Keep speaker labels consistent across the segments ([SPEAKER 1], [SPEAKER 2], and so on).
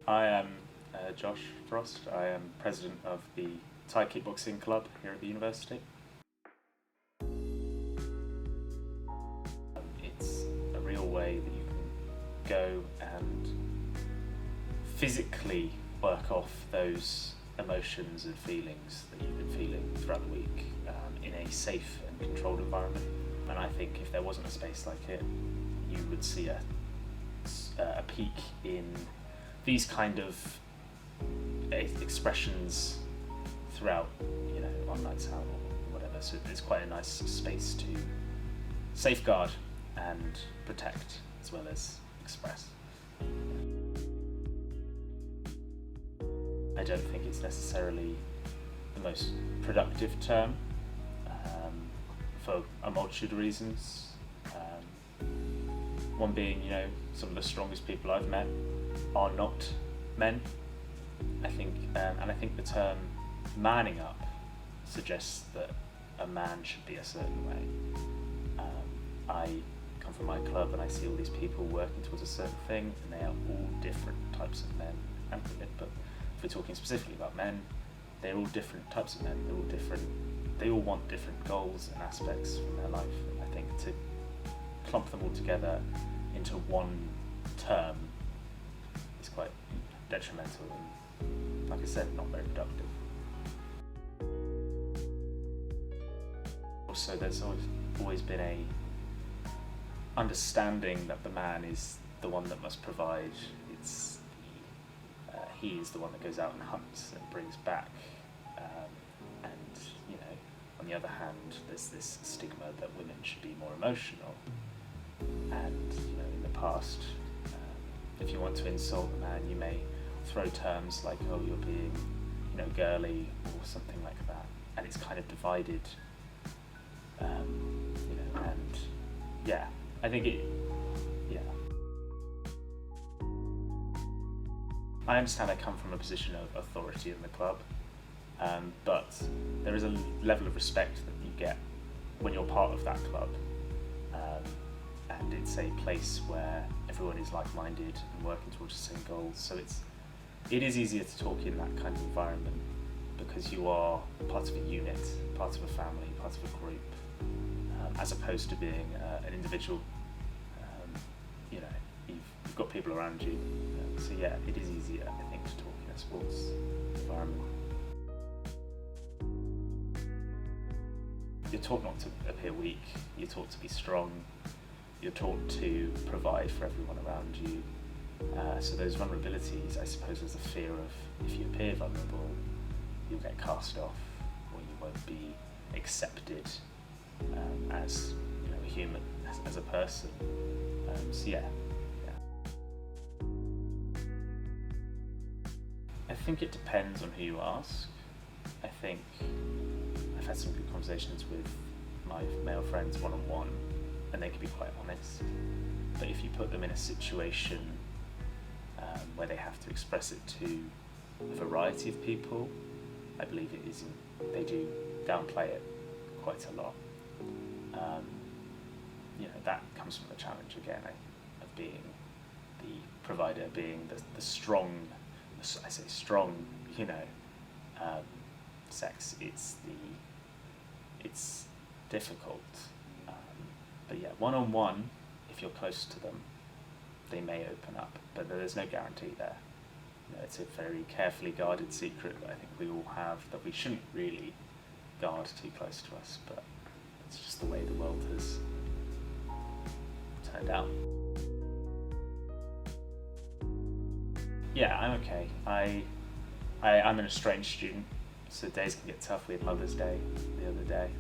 [SPEAKER 1] I am Josh Frost. I am president of the Thai Kickboxing Club here at the university. It's a real way that you can go and physically work off those emotions and feelings that you've been feeling throughout the week in a safe and controlled environment. And I think if there wasn't a space like it, you would see a peak in these kind of expressions throughout, on nights out or whatever. So it's quite a nice space to safeguard and protect as well as express. I don't think it's necessarily the most productive term for a multitude of reasons. One being, some of the strongest people I've met are not men. I think the term manning up suggests that a man should be a certain way. I come from my club and I see all these people working towards a certain thing, and they are all different types of men and women. But if we're talking specifically about men, they're all different types of men. They're all different. They all want different goals and aspects from their life. And I think to clump them all together into one term is quite detrimental and, like I said, not very productive. Also, there's always been a understanding that the man is the one that must provide. He is the one that goes out and hunts and brings back. And on the other hand, there's this stigma that women should be more emotional. And in the past, if you want to insult a man, you may throw terms like, "Oh, you're being, girly," or something like that, and it's kind of divided. And yeah, I think I understand I come from a position of authority in the club, but there is a level of respect that you get when you're part of that club. And it's a place where everyone is like-minded and working towards the same goals. So it is easier to talk in that kind of environment because you are part of a unit, part of a family, part of a group, as opposed to being an individual. You've got people around you. So yeah, it is easier, I think, to talk in a sports environment. You're taught not to appear weak. You're taught to be strong. You're taught to provide for everyone around you. So those vulnerabilities, I suppose, there's a fear of if you appear vulnerable, you'll get cast off, or you won't be accepted as a human, as a person. So yeah. I think it depends on who you ask. I think I've had some good conversations with my male friends one-on-one, and they can be quite honest. But if you put them in a situation where they have to express it to a variety of people, I believe they do downplay it quite a lot. That comes from the challenge again of being the provider, being the strong. I say strong, sex. It's difficult. But yeah, one-on-one, if you're close to them, they may open up, but there's no guarantee there. It's a very carefully guarded secret that I think we all have, that we shouldn't really guard too close to us, but it's just the way the world has turned out. Yeah, I'm okay. I'm an estranged student, so days can get tough. We had Mother's Day the other day,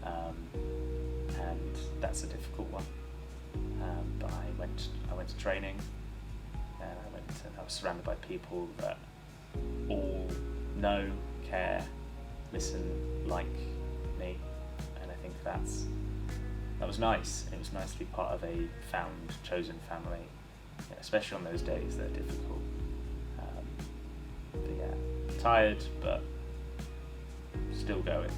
[SPEAKER 1] and that's a difficult one. But I went to training, and I was surrounded by people that all know, care, listen, like me, and I think that was nice. It was nice to be part of a found, chosen family, especially on those days that are difficult. But yeah, tired, but still going.